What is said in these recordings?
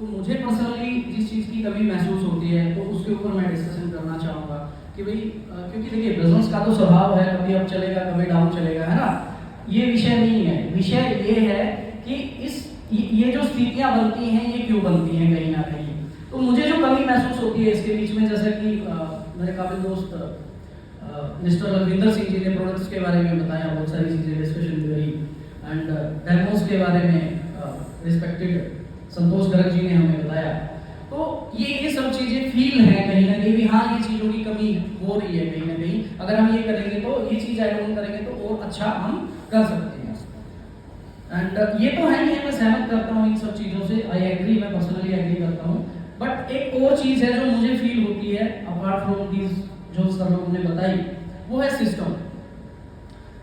तो मुझे पर्सनली जिस चीज़ की कमी महसूस होती है तो उसके ऊपर मैं डिस्कशन करना चाहूँगा कि भाई क्योंकि देखिए बिजनेस का तो स्वभाव है, कभी अप चलेगा कभी डाउन चलेगा, है ना। ये विषय नहीं है, विषय ये है कि ये जो स्थितियाँ बनती हैं ये क्यों बनती हैं कहीं ना कहीं। तो मुझे जो कमी महसूस होती है इसके बीच में, जैसा कि मेरे काबिल दोस्त मिस्टर रविंदर सिंह जी ने प्रोडक्ट्स के बारे में बताया, बहुत सारी चीज़ें डिस्कशन करी एंड डेमोस के बारे में रिस्पेक्टेड संतोष गर्ग जी ने हमें बताया। तो ये सब चीजें फील हैं कहीं ना कहीं भी, हाँ ये चीजों की कमी हो रही है कहीं ना कहीं। अगर हम ये करेंगे तो ये चीज ऐड ऑन करेंगे तो और अच्छा हम कर सकते हैं। एंड ये तो है ही है, मैं सहमत करता हूँ इन सब चीजों से, आई एग्री, मैं पर्सनली एग्री करता हूँ। बट एक और चीज है जो मुझे फील होती है अपार्ट फ्रॉम दीज जो सर लोगों ने बताई, वो है सिस्टम।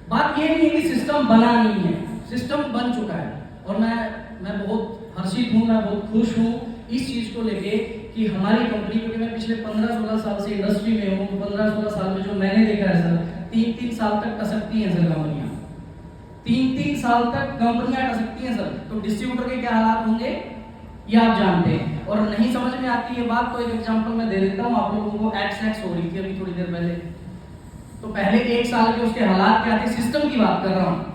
बात ये नहीं है कि सिस्टम बना नहीं है, सिस्टम बन चुका है। और मैं बहुत हर्षित हूँ, मैं बहुत खुश हूँ इस चीज़ को लेके कि हमारी कंपनी, क्योंकि मैं पिछले 15-16 साल से इंडस्ट्री में हूँ, 15-16 साल में जो मैंने देखा है सर, 3-3 साल तक टसकती हैं सर कंपनियाँ, 3-3 साल तक कंपनियाँ टसकती हैं सर। तो डिस्ट्रीब्यूटर के क्या हालात होंगे ये आप जानते हैं। और नहीं समझ में आती है बात तो एक एग्जाम्पल मैं दे देता हूँ आप लोगों को। एक्स हो रही थी अभी थोड़ी देर पहले, तो पहले 1 साल के उसके हालात क्या थे, सिस्टम की बात कर रहा हूँ,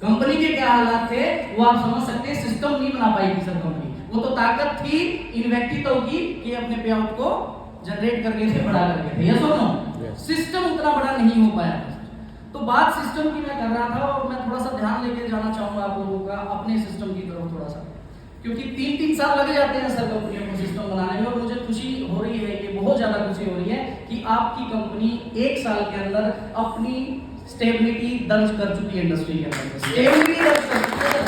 कंपनी के क्या हालात थे वो आप समझ सकते हैं। सिस्टम नहीं बना पाई थी सर कंपनी, वो तो ताकत थी इन्वेक्टिव की कि अपने पे आउट को जनरेट करके थे, बड़ा करके थे, यस और नो। सिस्टम उतना बड़ा नहीं हो पाया। तो बात सिस्टम की मैं कर रहा था और मैं थोड़ा सा ध्यान लेके जाना चाहूंगा आप लोगों का अपने सिस्टम की तरफ थोड़ा सा, क्योंकि 3-3 साल लग जाते हैं सर कंपनियों को सिस्टम बनाने में। और मुझे खुशी हो रही है, ये बहुत ज्यादा खुशी हो रही है कि आपकी कंपनी 1 साल के अंदर अपनी स्टेबिलिटी दर्ज कर चुकी है इंडस्ट्री के अंदर। स्टेबिलिटी दर्ज कर चुकी है,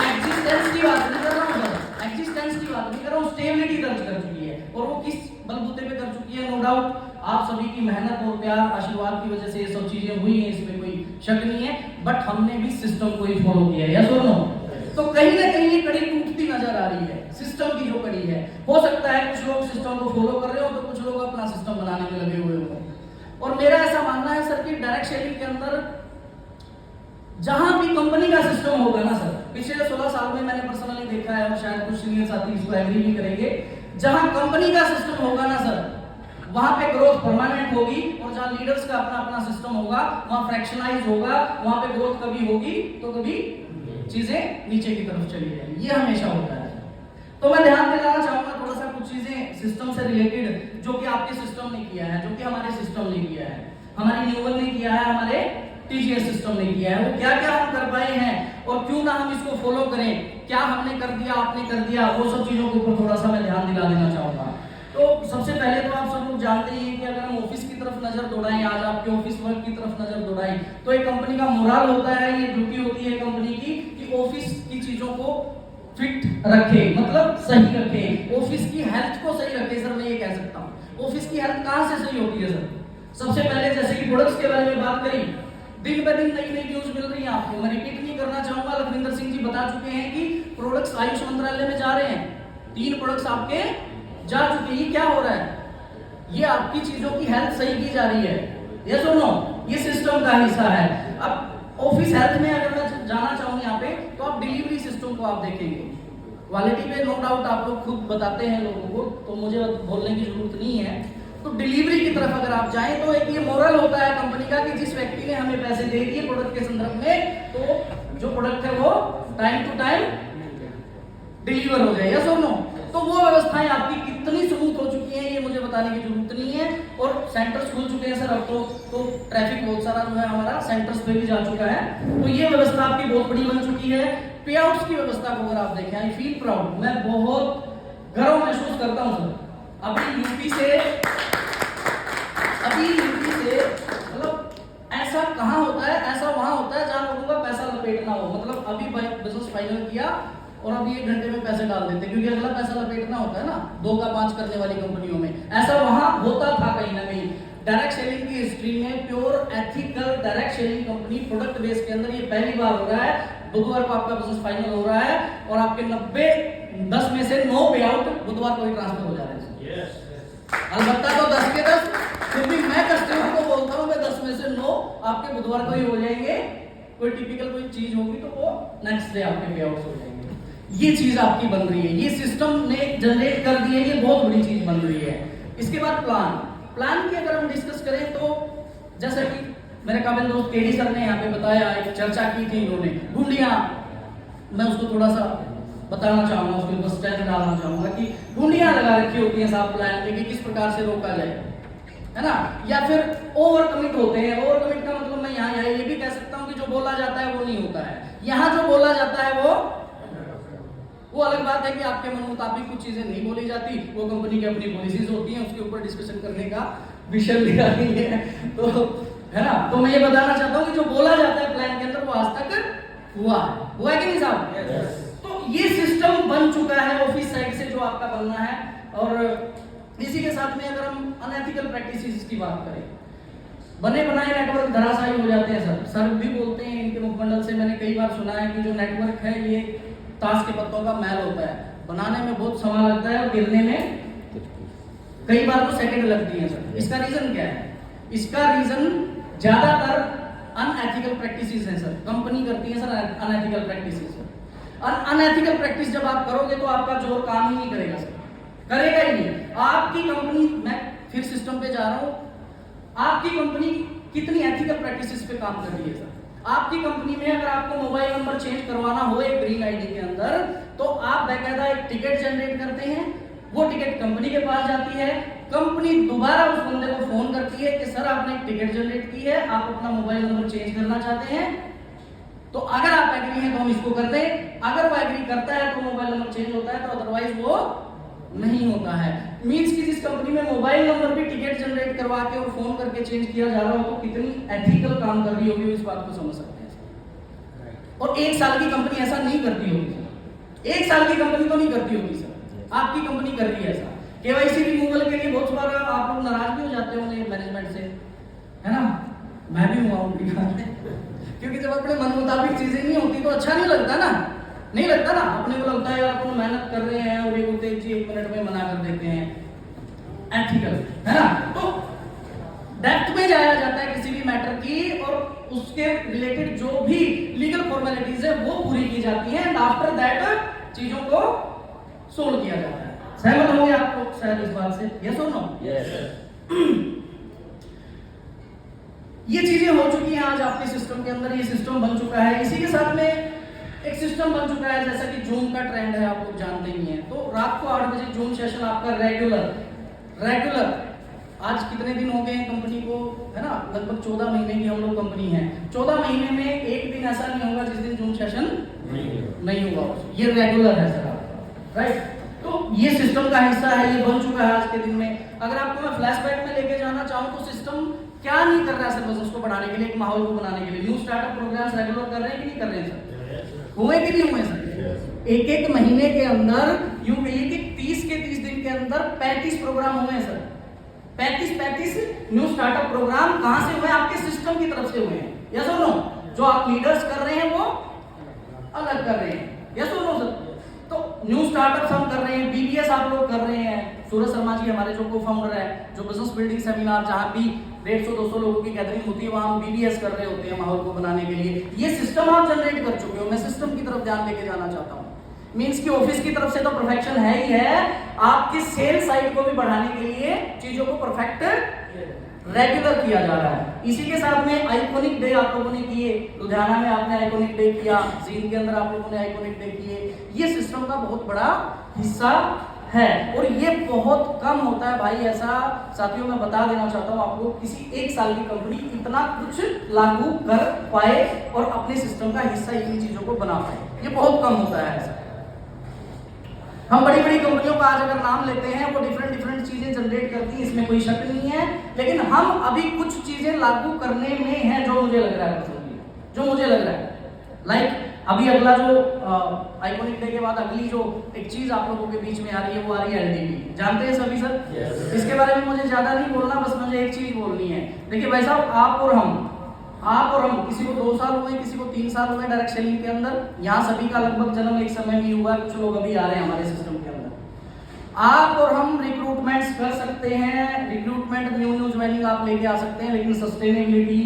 एक्जिस्टेंस की बात नहीं कर रहा हूं सर, एक्जिस्टेंस की बात नहीं कर रहा हूं, स्टेबिलिटी दर्ज कर चुकी है। और वो किस बलबूते पे कर चुकी है, नो डाउट आप सभी की मेहनत और प्यार आशीर्वाद की वजह से ये सब चीजें हुई हैं, इसमें कोई शक नहीं है। बट हमने भी सिस्टम को ही फॉलो किया है, यस और नो। तो कहीं ना कहीं ये कड़ी टूटती नजर आ रही है, सिस्टम की जो कड़ी है। हो सकता है कुछ लोग सिस्टम को फॉलो कर रहे हो तो कुछ लोग अपना सिस्टम बनाने में लगे हुए हो। और मेरा ऐसा मानना है सर कि डायरेक्ट सेलिंग के अंदर जहां भी कंपनी का सिस्टम होगा ना सर, पिछले 16 साल में मैंने पर्सनली देखा है, और शायद कुछ सीनियर साथी इसको एग्री भी करेंगे, जहां कंपनी का सिस्टम होगा ना सर वहां पे ग्रोथ परमानेंट होगी। और जहां लीडर्स का अपना अपना सिस्टम होगा वहां फ्रैक्शनाइज होगा, वहां पे ग्रोथ कभी होगी तो कभी चीजें नीचे की तरफ चली जाएंगी, ये हमेशा होता है। तो मैं ध्यान दिलाना चाहूंगा थोड़ा सा कुछ चीजें सिस्टम से रिलेटेड जो कि आपके सिस्टम ने किया है, जो कि हमारे सिस्टम ने किया है, हमारी न्यूवल ने किया है, हमारे टीजीएस सिस्टम ने किया है। वो क्या क्या हम कर पाए हैं और क्यों ना हम इसको फॉलो करें, क्या हमने कर दिया आपने कर दिया, वो सब चीजों के ऊपर थोड़ा सा मैं ध्यान दिला देना चाहूंगा। तो सबसे पहले तो आप सब लोग जानते ही हैं कि अगर हम ऑफिस की तरफ नजर दौड़ाएं, आज आपके ऑफिस वर्क की तरफ नजर दौड़ाएं, तो एक कंपनी का मोरल होता है, ये ड्यूटी होती है कंपनी की कि ऑफिस की चीजों को फिट रखे, मतलब सही रखे, ऑफिस की हेल्थ को सही रखे। सर मैं ये कह सकता हूँ ऑफिस की हेल्थ कहाँ से सही होती है सर? सबसे पहले जैसे कि प्रोडक्ट्स के बारे में बात करी, दिन ब दिन नई नई न्यूज मिल रही है आपको, मैं रिपीट नहीं करना चाहूंगा, लखविंदर सिंह जी बता चुके हैं कि प्रोडक्ट्स आयुष मंत्रालय में जा रहे हैं, 3 प्रोडक्ट्स आपके जा चुके हैं। क्या हो रहा है, ये आपकी चीजों की हेल्थ सही की जा रही है, यस और नो, ये सिस्टम का हिस्सा है। अब ऑफिस हेल्थ में अगर मैं जाना चाहूँ यहाँ पे, तो आप डिलीवरी सिस्टम को आप देखेंगे, क्वालिटी पे नो डाउट आप लोग खुद बताते हैं लोगों को, तो मुझे बोलने की जरूरत नहीं है। तो डिलीवरी की तरफ अगर आप जाएं तो एक ये मोरल होता है कंपनी का कि जिस व्यक्ति ने हमें पैसे दे दिए प्रोडक्ट के संदर्भ में, तो जो प्रोडक्ट है वो टाइम टू टाइम डिलीवर हो जाए, यस और नो। तो वो व्यवस्थाएं आपकी कितनी स्मूथ हो चुकी हैं ये मुझे बताने की जरूरत नहीं है। और सेंटर्स खुल चुके हैं सर अब तो ट्रैफिक बहुत सारा जो है हमारा सेंटर्स पे भी जा चुका है, तो ये व्यवस्था आपकी बहुत बड़ी बन चुकी है। पे आउट्स की व्यवस्था को अगर आप देखें, आई फील प्राउड, मैं बहुत गर्व महसूस करता हूँ सर। अभी यूपी से मतलब ऐसा कहाँ होता है, ऐसा वहां होता है जहां लोगों का पैसा लपेटना हो, मतलब अभी बिजनेस फाइनल किया और अभी 1 घंटे में पैसे डाल देते, क्योंकि अगला पैसा लपेटना होता है ना 2 का 5 करने वाली कंपनियों में, ऐसा वहां होता था कहीं ना कहीं। डायरेक्ट सेलिंग की हिस्ट्री में pure ethical direct selling company product base के अंदर ये पहली बार हो रहा है। बुधवार को आपका बिजनेस फाइनल हो रहा है और आपके 10 में से 9 पे आउट बुधवार को ही ट्रांसफर हो जा रहे हैं। अलबत्ता तो 10 के 10, फिर भी मैं कस्टमर को बोलता हूँ 10 में से 9 आपके बुधवार को ही हो जाएंगे। कोई टिपिकल कोई चीज होगी तो वो नेक्स्ट डे आपके पे आउट हो जाएंगे। ये चीज आपकी बन रही है, ये सिस्टम ने जनरेट कर दी है, ये बहुत बड़ी चीज बन रही है। इसके बाद प्लान की अगर हम डिस्कस करें तो जैसा कि मेरे काबिल दोस्त केडी सर ने यहाँ पे बताया, एक चर्चा की थी इन्होंने घुंडियां, मैं उसको थोड़ा सा बताना चाहूंगा, उसके ऊपर स्टैंड डालना चाहूंगा कि घुंडियां लगा रखी होती हैं साफ प्लान में कि किस प्रकार से रोका जाए, है ना, या फिर ओवर कमिट होते हैं। ओवर कमिट का मतलब मैं यहाँ ये भी कह सकता हूँ कि जो बोला जाता है वो नहीं होता है। यहाँ जो बोला जाता है वो अलग बात है कि आपके मन मुताबिक कुछ चीजें नहीं बोली जाती, वो कंपनी की अपनी पॉलिसीज होती हैं, उसके ऊपर डिस्कशन करने का विषय लिया नहीं है, तो है ना। तो मैं ये बताना चाहता हूँ कि जो बोला जाता है प्लान के अंदर वो आज तक हुआ है कि नहीं साहब? तो ये सिस्टम बन चुका है ऑफिस साइड से जो आपका बनना है। और इसी के साथ में अगर हम अनएथिकल प्रैक्टिसेस की बात करें, बने बनाए नेटवर्क धराशायी हो जाते हैं। सर भी बोलते हैं इनके मुखमंडल से, मैंने कई बार सुना है कि जो नेटवर्क है ये ताश के पत्तों का मैल होता है, बनाने में बहुत समय लगता है और गिरने में कई बार तो सेकंड लगती है सर। इसका रीजन क्या है? इसका रीजन ज्यादातर अनएथिकल प्रैक्टिसेस है सर, कंपनी करती है sir unethical practices. Unethical practice जब आप करोगे तो आपका जोर काम ही नहीं करेगा सर, करेगा ही नहीं। आपकी कंपनी, मैं फिर सिस्टम पे जा रहा हूं, आपकी कंपनी कितनी एथिकल प्रैक्टिसेस पे काम कर रही है सर? आपकी कंपनी में अगर आपको मोबाइल नंबर चेंज करवाना हो एक ग्रीन आईडी के अंदर, तो आप बाकायदा एक टिकट जनरेट करते हैं, वो टिकट कंपनी के पास जाती है, कंपनी दोबारा उस बंदे को फोन करती है कि सर आपने एक टिकट जनरेट की है, आप अपना मोबाइल नंबर चेंज करना चाहते हैं, तो अगर आप एग्री हैं तो हम इसको करते हैं, अगर वो एग्री करता है तो मोबाइल नंबर चेंज होता है, तो अदरवाइज वो नहीं होता है। मींस कि जिस कंपनी में मोबाइल नंबर भी टिकट जनरेट करवा के और फोन करके चेंज किया जा रहा हो तो कितनी एथिकल काम कर रही होगी, इस बात को समझ सकते हैं। और एक साल की कंपनी ऐसा नहीं करती होगी, एक साल की कंपनी तो नहीं करती होगी सर, आपकी कंपनी कर रही है ऐसा। केवाईसी रिमूवल के लिए बहुत बार आप लोग नाराज भी हो जाते होंगे मैनेजमेंट से, है ना, मैं भी हुआ हूँ क्योंकि जब अपने मन मुताबिक चीजें नहीं होती तो अच्छा नहीं लगता ना, नहीं लगता ना, अपने को लगता है यार अपन मेहनत कर रहे हैं और ये बोलते हैं जी 1 मिनट में मना कर देते हैं, एथिकल, है ना। तो डेप्थ में जाया जाता है किसी भी मैटर की और उसके रिलेटेड जो भी लीगल फॉर्मेलिटीज है वो पूरी की जाती है एंड आफ्टर दैट चीजों को सोल्व किया जाता है। सहमत होंगे आप लोग शायद इस बात से? यस और नो? यस। ये चीजें हो चुकी हैं आज आपके सिस्टम के अंदर, ये सिस्टम बन चुका है। इसी के साथ में एक सिस्टम बन चुका है जैसा कि जूम का ट्रेंड है, आप लोग जानते ही हैं। तो रात को 8 बजे जूम सेशन आपका रेगुलर आज कितने दिन हो गए हैं कंपनी को, है ना, लगभग 14 महीने की हम लोग कंपनी है। 14 महीने में एक दिन ऐसा नहीं होगा जिस दिन जूम सेशन नहीं होगा, ये रेगुलर है सर आपका, राइट। तो ये सिस्टम का हिस्सा है, ये बन चुका है आज के दिन में। अगर आपको मैं फ्लैशबैक में लेके जाना चाहूँ तो सिस्टम क्या नहीं कर रहा है सर बिजनेस को बढ़ाने के लिए, एक माहौल को बनाने के लिए? न्यू स्टार्टअप प्रोग्राम्स रेगुलर कर रहे हैं कि नहीं कर रहे हैं सर? हुए कि नहीं हुए सर? एक महीने के अंदर यूं कहिए कि 30 के 30 दिन के अंदर 35 प्रोग्राम हुए हैं सर। 35 न्यू स्टार्टअप प्रोग्राम कहां से हुए? आपके सिस्टम की तरफ से हुए हैं। यस और नो? जो आप लीडर्स कर रहे हैं वो अलग कर रहे हैं। यस और नो सर? तो न्यू स्टार्टअप्स हम कर रहे हैं, बीबीएस आप लोग कर रहे हैं। सूरज शर्मा जी हमारे जो को-फाउंडर है, जो बिजनेस बिल्डिंग सेमिनार जहां भी 150-200 लोगों की गैदरिंग होती है वहां हम बीबीएस कर रहे होते हैं माहौल को बनाने के लिए। ये सिस्टम आप जनरेट कर चुके हो। मैं सिस्टम की तरफ ध्यान लेके जाना चाहता हूँ। मींस कि ऑफिस की तरफ से तो परफेक्शन है ही है, आपकी सेल साइड को भी बढ़ाने के लिए चीजों को परफेक्ट रेगुलर किया जा रहा है। इसी के साथ में आइकॉनिक डे आप लोगों ने किए, लुधियाना में आपने आइकॉनिक डे किया, जीन के अंदर आप लोगों ने आइकॉनिक डे किए। ये सिस्टम का बहुत बड़ा हिस्सा है और ये बहुत कम होता है भाई। ऐसा साथियों मैं बता देना चाहता हूँ आपको, किसी 1 साल की कंपनी इतना कुछ लागू कर पाए और अपने सिस्टम का हिस्सा इन चीजों को बना पाए, ये बहुत कम होता है ऐसा। हम बड़ी बड़ी कंपनियों का आज अगर नाम लेते हैं वो डिफरेंट चीजें जनरेट करती हैं, इसमें कोई शक नहीं है, लेकिन हम अभी कुछ चीजें लागू करने में हैं जो मुझे लग रहा है लाइक अभी अगला जो आइकॉनिक डे के बाद अगली जो एक चीज आप लोगों के बीच में आ रही है वो आ रही है एलडीपी। जानते हैं सभी सर? yes. इसके बारे में मुझे ज्यादा नहीं बोलना, बस मुझे एक चीज बोलनी है। देखिए भाई साहब, आप और हम किसी को 2 साल हुए, किसी को 3 साल हुए डायरेक्ट सेलिंग के अंदर। यहाँ सभी का लगभग जन्म एक समय में हुआ, कुछ लोग अभी आ रहे हैं हमारे सिस्टम के अंदर। आप और हम रिक्रूटमेंट्स कर सकते हैं, रिक्रूटमेंट न्यू ज्वाइनिंग आप लेके आ सकते हैं, लेकिन सस्टेनेबिलिटी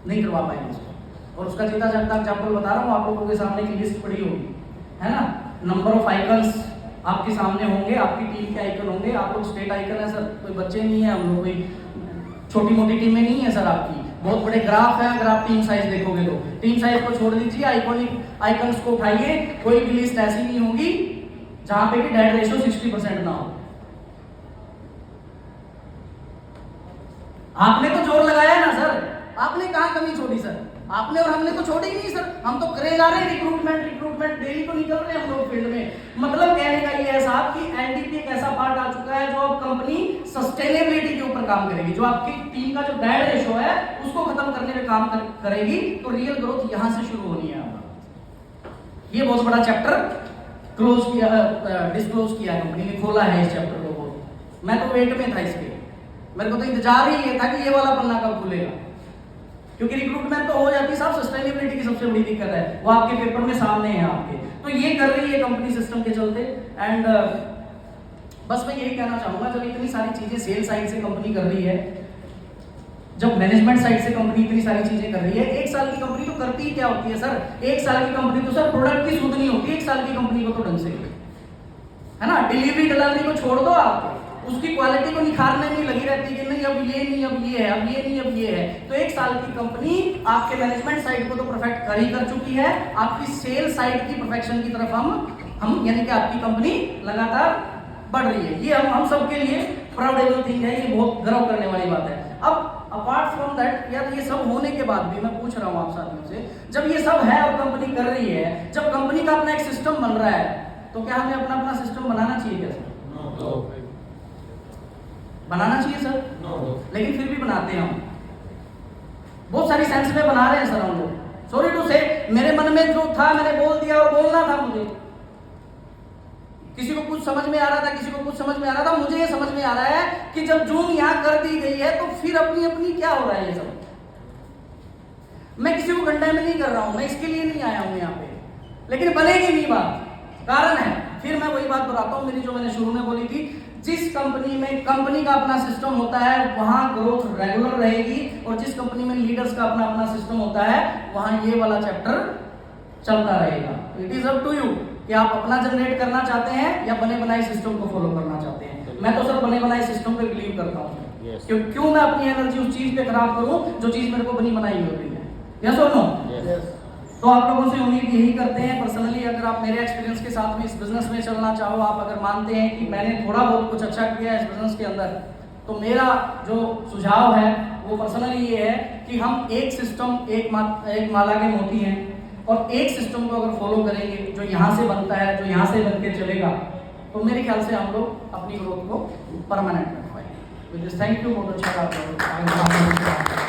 नहीं करवा पाएंगे उसको। और उसका जीता जागता एग्जाम्पल बता रहा हूँ, आप लोगों के सामने की लिस्ट पड़ी होगी। है ना, नंबर ऑफ आइकन्स आपके सामने होंगे, आपकी टीम के आइकन होंगे, आप लोग स्टेट आइकन है सर, कोई बच्चे नहीं है हम लोग, कोई छोटी मोटी टीमें नहीं है सर आपकी, बहुत बड़े ग्राफ है। अगर आप टीम साइज देखोगे तो टीम साइज को छोड़ दीजिए, आइकॉनिक आइकन्स को उठाइए, कोई भी लिस्ट ऐसी नहीं होगी जहां पे कि डेड रेशियो 60% ना हो। आपने तो जोर लगाया ना सर, आपने कहां कमी छोड़ी सर, आपने और हमने तो छोड़ी ही नहीं सर, हम तो करे जा रहे हैं रिक्रूटमेंट रिक्रूटमेंट, डेली तो निकल रहे हैं हम लोग फील्ड में। मतलब कहने का ये है साहब कि एनडीपी एक ऐसा पार्ट आ चुका है जो अब कंपनी सस्टेनेबिलिटी के ऊपर काम करेगी, जो आपकी टीम का जो डेड रेशियो है उसको खत्म करने में काम करेगी, तो रियल ग्रोथ यहां से शुरू होनी है। ये बहुत बड़ा चैप्टर क्लोज किया, डिस्क्लोज किया कंपनी ने, खोला है इस चैप्टर को। मैं तो वेट में था इसके, मेरे को तो इंतजार ही ये था कि ये वाला पन्ना कब खुलेगा, क्योंकि रिक्रूटमेंट तो हो जाती साहब, सस्टेनेबिलिटी की सबसे बड़ी दिक्कत है, वो आपके पेपर में सामने है आपके। तो ये कर रही है कंपनी सिस्टम के चलते। एंड बस मैं यही कहना चाहूंगा, जब इतनी सारी चीजें सेल साइड से कंपनी कर रही है, जब मैनेजमेंट साइड से कंपनी इतनी सारी चीजें कर रही है, एक साल की कंपनी तो करती ही क्या होती है सर, एक साल की कंपनी तो सर प्रोडक्ट की सुध नहीं होती एक साल की कंपनी को तो ढंग से, है ना, डिलीवरी को छोड़ दो आप, उसकी क्वालिटी को निखारने में लगी रहती है कि नहीं अब ये नहीं, अब ये है, अब ये नहीं, अब ये है। तो एक साल की कंपनी आपके मैनेजमेंट साइड को तो परफेक्ट कर ही कर चुकी है, आपकी सेल साइड की परफेक्शन की तरफ हम यानी कि आपकी कंपनी लगातार बढ़ रही है। ये हम सबके लिए प्राउडेबल थिंग है, ये बहुत गर्व करने वाली बात है। अब अपार्ट फ्रॉम दैट यार, ये सब होने के बाद भी मैं पूछ रहा हूँ आप साथियों से, जब ये सब है और कंपनी कर रही है, जब कंपनी का अपना एक सिस्टम बन रहा है, तो क्या हमें अपना अपना सिस्टम बनाना चाहिए क्या सर? बनाना चाहिए सर, लेकिन फिर भी बनाते हैं हम, बहुत सारी सेंस में बना रहे हैं सर हम लोग। सॉरी टू से, मेरे मन में जो था मैंने बोल दिया और बोलना था मुझे, किसी को कुछ समझ में आ रहा था, किसी को कुछ समझ में आ रहा था, मुझे ये समझ में आ रहा है कि जब जून यहां कर दी गई है तो फिर अपनी अपनी क्या हो रहा है ये सब। मैं किसी को कंडेम नहीं कर रहा हूं, मैं इसके लिए नहीं आया हूं यहाँ पे, लेकिन बनेगी नहीं बात, कारण है, फिर मैं वही बात दोहराता हूं मेरी जो मैंने शुरू में बोली थी, जिस कंपनी में कंपनी का अपना सिस्टम होता है वहां ग्रोथ रेगुलर रहेगी, और जिस कंपनी में लीडर्स का अपना अपना सिस्टम होता है वहां ये वाला चैप्टर चलता रहेगा। It is up to you कि आप अपना जनरेट करना चाहते हैं या बने बनाए सिस्टम को फॉलो करना चाहते हैं। मैं तो सर बने बनाए सिस्टम पे बिलीव करता हूँ, क्यों मैं अपनी एनर्जी उस चीज पे खराब करूं जो चीज मेरे को बनी बनाई होती है। यस और नो? तो आप लोगों से उम्मीद यही करते हैं, पर्सनली अगर आप मेरे एक्सपीरियंस के साथ में इस बिजनेस में चलना चाहो, आप अगर मानते हैं कि मैंने थोड़ा बहुत कुछ अच्छा किया है इस बिजनेस के अंदर, तो मेरा जो सुझाव है वो पर्सनली ये है कि हम एक सिस्टम, एक माला के मोती हैं, और एक सिस्टम को अगर फॉलो करेंगे जो यहाँ से बनता है, जो यहाँ से बनके चलेगा, तो मेरे ख्याल से हम लोग अपनी ग्रोथ को परमानेंट कर पाएंगे। थैंक यू, बहुत अच्छा लगा।